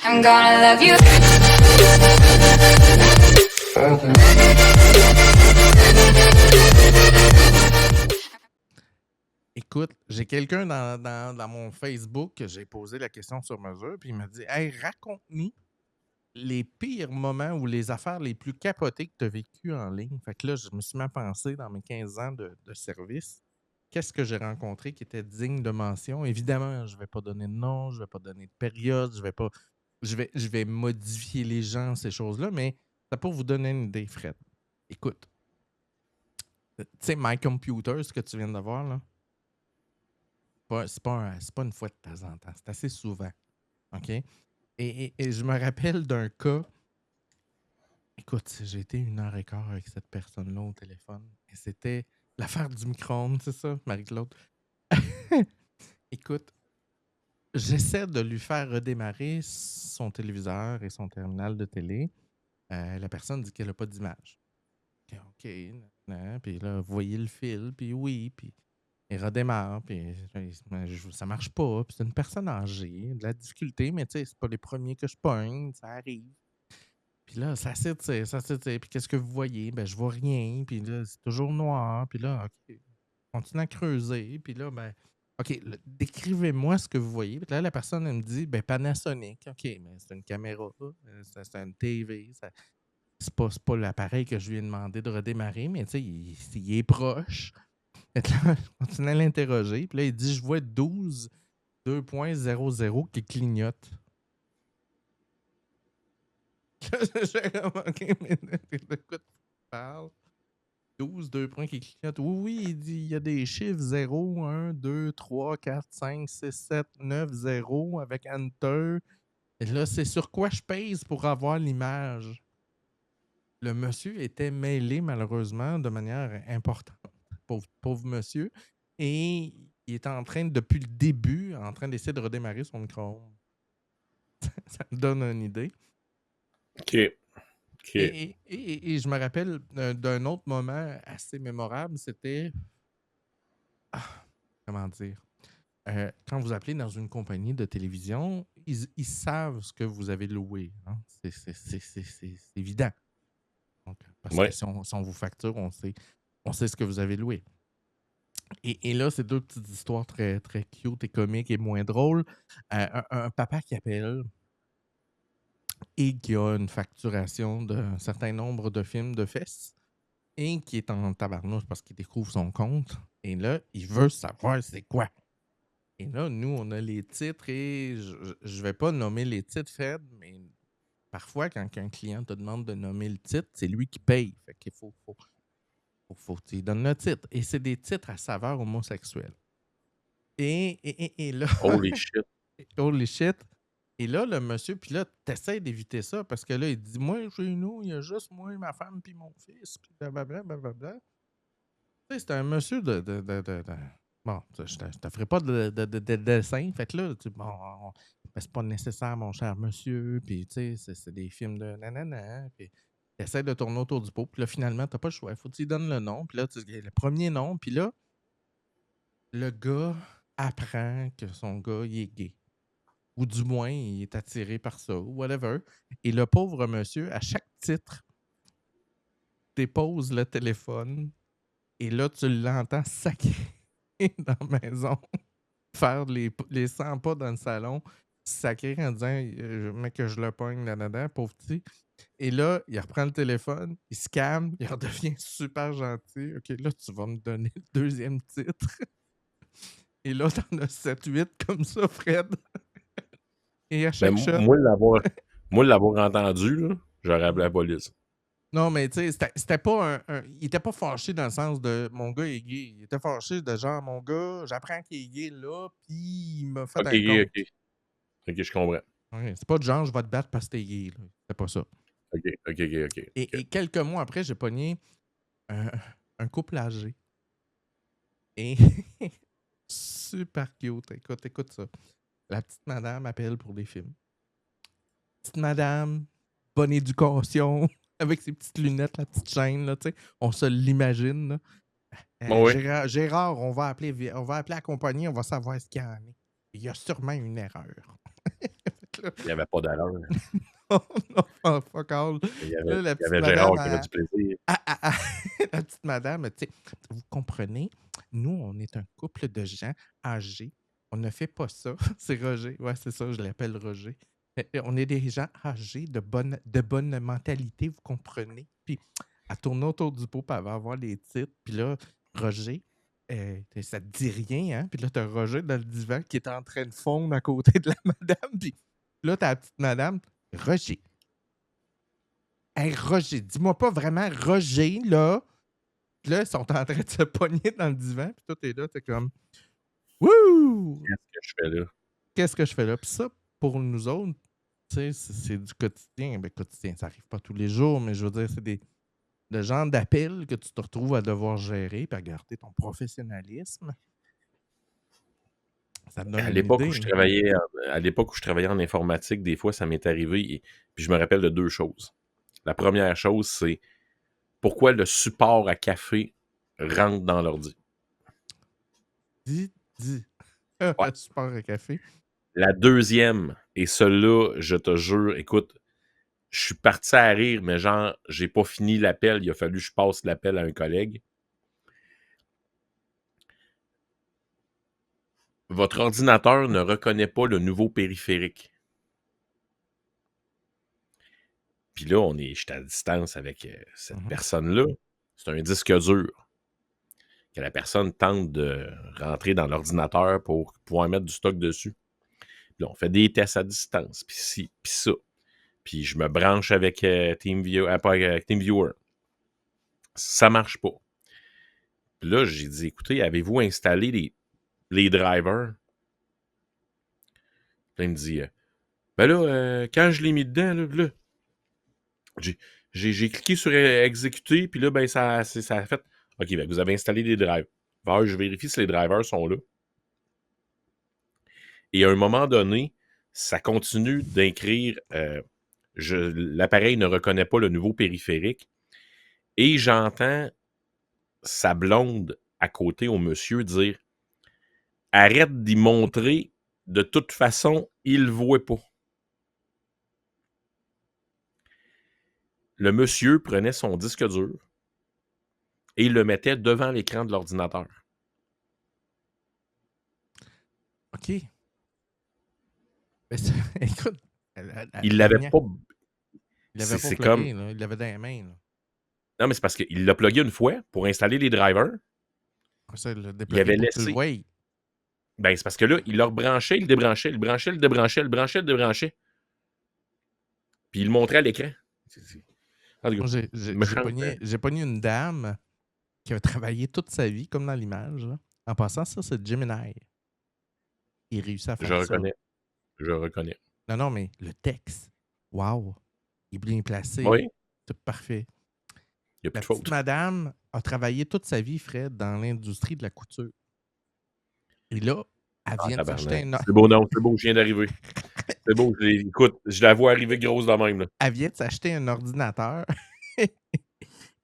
I'm gonna love you. Écoute, j'ai quelqu'un dans mon Facebook que j'ai posé la question sur mesure, puis il m'a dit Hey, raconte-nous les pires moments ou les affaires les plus capotées que tu as vécues en ligne. Fait que là, je me suis mis à penser dans mes 15 ans de service, qu'est-ce que j'ai rencontré qui était digne de mention. Évidemment, je ne vais pas donner de nom, je ne vais pas donner de période, je vais pas. Je vais modifier les gens, ces choses-là, mais ça pour vous donner une idée, Fred. Écoute, tu sais, My Computer, ce que tu viens de voir, là, c'est pas une fois de temps en temps, c'est assez souvent. OK? Et je me rappelle d'un cas. Écoute, j'ai été 1h15 avec cette personne-là au téléphone. Et c'était l'affaire du micro-ondes, c'est ça, Marie-Claude? Écoute, j'essaie de lui faire redémarrer son téléviseur et son terminal de télé. La personne dit qu'elle n'a pas d'image. OK, nan, puis là, vous voyez le fil, puis oui, puis il redémarre, puis ça marche pas, puis c'est une personne âgée, de la difficulté, mais tu sais, c'est pas les premiers que je pogne, ça arrive. Puis là, ça s'étire, ça s'étire, puis qu'est-ce que vous voyez? Ben, je vois rien, puis là, c'est toujours noir, puis là, OK, continue à creuser, puis là, ben, OK, décrivez-moi ce que vous voyez. Puis là, la personne, elle me dit, ben, Panasonic. OK, mais c'est une caméra, c'est une TV, c'est pas l'appareil que je lui ai demandé de redémarrer, mais tu sais, il est proche. Fait que là, je continue à l'interroger. Puis là, il dit, je vois 12 2.00 qui clignote. J'ai comme, OK, mais de quoi tu parles? 12, 2 points qui clignotent. Oui, oui, il dit, il y a des chiffres 0, 1, 2, 3, 4, 5, 6, 7, 9, 0 avec Enter. Et là, c'est sur quoi je pèse pour avoir l'image? Le monsieur était mêlé, malheureusement, de manière importante. Pauvre monsieur. Et il est en train, depuis le début, en train d'essayer de redémarrer son micro-ondes. Ça me donne une idée. OK. Et je me rappelle d'un autre moment assez mémorable, c'était... comment dire? Quand vous appelez dans une compagnie de télévision, ils savent ce que vous avez loué. Hein? C'est évident. Donc, parce que si on vous facture, on sait ce que vous avez loué. Et là, c'est deux petites histoires très, très cute et comiques et moins drôles. Un papa qui appelle et qui a une facturation d'un certain nombre de films de fesses et qui est en tabarnouche parce qu'il découvre son compte. Et là, il veut savoir c'est quoi. Et là, nous, on a les titres et je vais pas nommer les titres, Fred, mais parfois, quand un client te demande de nommer le titre, c'est lui qui paye. Fait qu'il faut que tu lui donnes le titre. Et c'est des titres à saveur homosexuelle. Et là... Holy shit. Holy shit. Et là, le monsieur, puis là, t'essaies d'éviter ça parce que là, il dit, moi, chez nous, il y a juste moi, ma femme, puis mon fils, puis blablabla, blablabla. Tu sais, c'est un monsieur de... Bon, je te ferai pas de dessin. Fait que là, bon, ben, c'est pas nécessaire, mon cher monsieur, puis tu sais, c'est des films de nanana, puis t'essaies de tourner autour du pot, puis là, finalement, t'as pas le choix. Faut que tu lui donnes le nom, puis là, le premier nom, puis là, le gars apprend que son gars, il est gay. Ou du moins, il est attiré par ça, ou whatever. Et le pauvre monsieur, à chaque titre, dépose le téléphone et là, tu l'entends sacrer dans la maison, faire les 100 pas dans le salon, sacrer en disant mec, que je le pogne là-dedans, pauvre petit. Et là, il reprend le téléphone, il se calme, il redevient super gentil. OK, là, tu vas me donner le deuxième titre. Et là, t'en as 7-8 comme ça, Fred. Et à chaque shot... Moi, l'avoir entendu, là, j'aurais appelé la police. Non, mais tu sais, c'était pas il était pas fâché dans le sens de mon gars est gay. Il était fâché de genre mon gars, j'apprends qu'il est gay là, puis il m'a fait un compte. OK, je comprends. Ouais, c'est pas de genre je vais te battre parce que t'es gay. Là. C'était pas ça. OK. Et quelques mois après, j'ai pogné un couple âgé. Et super cute. Écoute ça. La petite madame appelle pour des films. Petite madame, bonne éducation, avec ses petites lunettes, la petite chaîne, là, tu sais. On se l'imagine, là. Oui. Gérard, on va appeler la compagnie, on va savoir ce qu'il y en a. Il y a sûrement une erreur. là, Il y avait pas d'allure. non, non, fuck all. Il y avait Là, la il y petite avait madame, Gérard qui avait du plaisir. la petite madame, tu sais, vous comprenez, nous, on est un couple de gens âgés. On ne fait pas ça. C'est Roger. Ouais, c'est ça, je l'appelle Roger. On est des gens âgés de bonne mentalité, vous comprenez? Puis, elle tournait autour du pot, puis elle va avoir les titres. Puis là, Roger, ça te dit rien, hein? Puis là, t'as Roger dans le divan qui est en train de fondre à côté de la madame. Puis là, t'as la petite madame. Roger. Hey, Roger, dis-moi pas vraiment Roger, là. Puis là, ils sont en train de se pogner dans le divan. Puis toi, t'es là, t'es comme Wouh! Qu'est-ce que je fais là? Qu'est-ce que je fais là? Puis ça, pour nous autres, tu sais, c'est du quotidien. Ben, quotidien, ça arrive pas tous les jours, mais je veux dire, c'est le genre d'appel que tu te retrouves à devoir gérer puis à garder ton professionnalisme. Ça te donne À une l'époque où idée, je là. travaillais à l'époque où je travaillais en informatique, des fois, ça m'est arrivé puis je me rappelle de 2 choses. La première chose, c'est pourquoi le support à café rentre dans l'ordi? Dis. Ouais. Le support à café. La deuxième, et celle-là, je te jure, écoute, je suis parti à rire, mais genre, j'ai pas fini l'appel, il a fallu que je passe l'appel à un collègue. Votre ordinateur ne reconnaît pas le nouveau périphérique. Puis là, j'étais à distance avec cette Mhm. personne-là. C'est un disque dur que la personne tente de rentrer dans l'ordinateur pour pouvoir mettre du stock dessus. Puis là, on fait des tests à distance, puis ci, puis ça. Puis je me branche avec pas avec TeamViewer. Ça marche pas. Puis là, j'ai dit, écoutez, avez-vous installé les drivers? Puis là, il me dit, ben là, quand je l'ai mis dedans, là, j'ai j'ai cliqué sur exécuter, puis là, ben, ça a fait, OK, ben, vous avez installé des drivers. Alors, je vérifie si les drivers sont là. Et à un moment donné, ça continue d'écrire l'appareil ne reconnaît pas le nouveau périphérique. Et j'entends sa blonde à côté au monsieur dire arrête d'y montrer, de toute façon, il ne voit pas. Le monsieur prenait son disque dur et il le mettait devant l'écran de l'ordinateur. OK. Mais ça, écoute, Il la l'avait dernière, pas. il l'avait pas C'est comme. plugué, là. Il l'avait dans les mains, là. Non, mais c'est parce qu'il l'a plugué une fois pour installer les drivers. Après ça, il l'a Il déplugué avait pour que tu le laissé. vois. Ben, c'est parce que là, il le rebranchait, il le débranchait, le branchait, le débranchait, le branchait, le débranchait. Puis il le montrait à l'écran. En tout Moi, cas, méchant. j'ai pogné une dame qui a travaillé toute sa vie, comme dans l'image, là. En passant, ça, c'est Gemini. Il réussit à Je faire ça. reconnais. Je reconnais. Non, non, mais le texte, wow, il est bien placé. Oui, C'est parfait. il n'y a plus La de petite faute. madame a travaillé toute sa vie, Fred, dans l'industrie de la couture. Et là, elle Ah, vient de s'acheter tabarnak. un... C'est beau, non, c'est beau, je viens d'arriver. C'est beau, écoute, je la vois arriver grosse de même, là. Elle vient de s'acheter un ordinateur.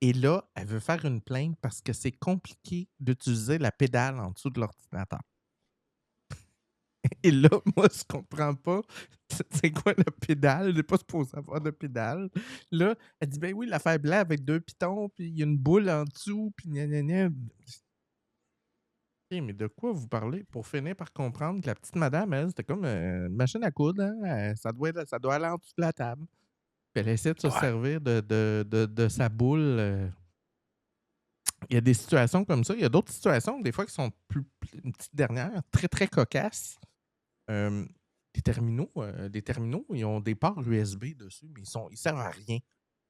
Et là, elle veut faire une plainte parce que c'est compliqué d'utiliser la pédale en dessous de l'ordinateur. Et là, moi, je comprends pas. C'est quoi la pédale? Je n'ai pas supposé avoir de pédale. Là, elle dit, ben oui, l'affaire blanc avec 2 pitons, puis il y a une boule en dessous, puis gna gna gna. OK, mais de quoi vous parlez? Pour finir par comprendre que la petite madame, elle, c'était comme une machine à coudre, hein? Ça doit aller en dessous de la table. Puis elle essaie de se Ouais. servir de sa boule. Il y a des situations comme ça. Il y a d'autres situations, des fois, qui sont une petite dernière, très, très cocasses. Euh, des terminaux, ils ont des ports USB dessus, mais ils servent à rien.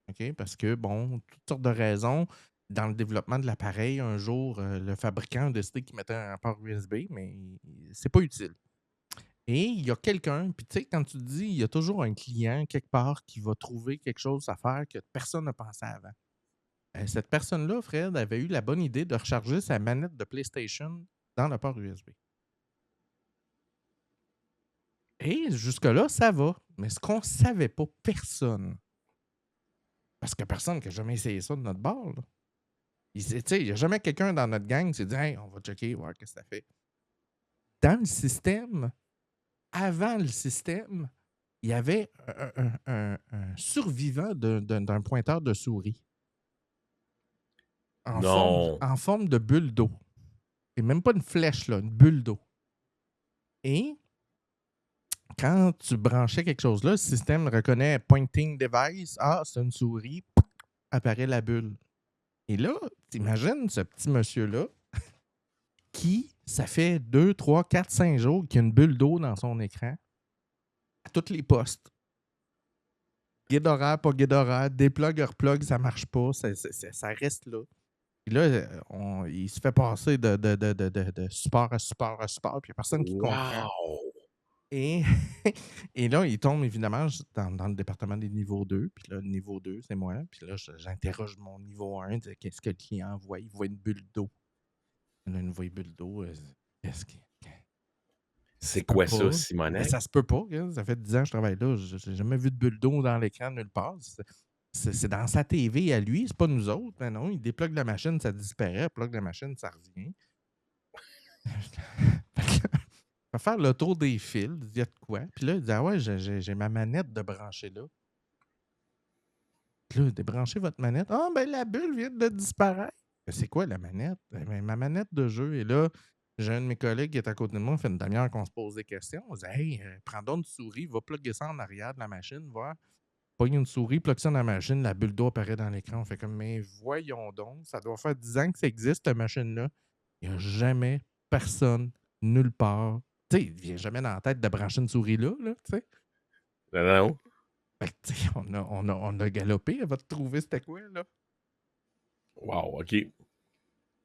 OK? Parce que, bon, toutes sortes de raisons. Dans le développement de l'appareil, un jour, le fabricant a décidé qu'il mettait un port USB, mais c'est pas utile. Et il y a quelqu'un, puis tu sais, quand tu te dis, il y a toujours un client quelque part qui va trouver quelque chose à faire que personne n'a pensé avant. Cette personne-là, Fred, avait eu la bonne idée de recharger sa manette de PlayStation dans le port USB. Et jusque-là, ça va. Mais ce qu'on ne savait pas, personne, parce que personne qui a jamais essayé ça de notre bord, là. Il n'y a jamais quelqu'un dans notre gang qui s'est dit hey, on va checker, voir ce que ça fait. Dans le système, avant le système, il y avait un survivant d'un pointeur de souris Non. en forme de bulle d'eau. Et même pas une flèche, là, une bulle d'eau. Et quand tu branchais quelque chose là, le système reconnaît pointing device. Ah, c'est une souris, apparaît la bulle. Et là, t'imagines ce petit monsieur-là qui, ça fait 2, 3, 4, 5 jours qu'il y a une bulle d'eau dans son écran à tous les postes. Guide horaire, pas guide horaire, déplug, replug, ça marche pas, ça reste là. Puis là, il se fait passer de support à support à support, puis il n'y a personne qui comprend. Wow! Et, et là, il tombe évidemment dans le département des niveaux 2. Puis là, le niveau 2, c'est moi. Puis là, j'interroge mon niveau 1, qu'est-ce que le client voit? Il voit une bulle d'eau. Là, une voie bulle d'eau, qu'est-ce que. Ça se C'est peut quoi ça, pas. Mais Simonac? ça se peut pas. Hein. Ça fait 10 ans que je travaille là. Je n'ai jamais vu de bulle d'eau dans l'écran nulle part. C'est dans sa TV à lui, c'est pas nous autres. Mais non, il déplugue la machine, ça disparaît. Il plug la machine, ça revient. Va faire le tour des fils, il y a de quoi. Puis là, il dit ah ouais, j'ai ma manette de brancher là. Puis là, débranchez votre manette. Ah, ben la bulle vient de disparaître. C'est quoi la manette? Ben, ma manette de jeu. Et là, j'ai un de mes collègues qui est à côté de moi, on fait une demi-heure qu'on se pose des questions. On dit hey, prends donc une souris, va plugger ça en arrière de la machine, voir. Pogne une souris, plug ça dans la machine, la bulle d'eau apparaît dans l'écran. On fait comme, mais voyons donc, ça doit faire 10 ans que ça existe, cette machine-là. Il n'y a jamais personne, nulle part. Tu sais, il ne vient jamais dans la tête de brancher une souris là, tu sais. Non. Fait que, tu sais, on a galopé, elle va te trouver c'était quoi, là. Wow, OK. Fait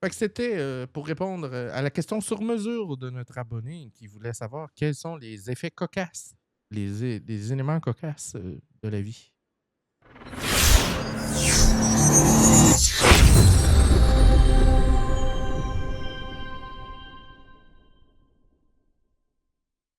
que c'était pour répondre à la question sur mesure de notre abonné qui voulait savoir quels sont les effets cocasses, les éléments cocasses de la vie.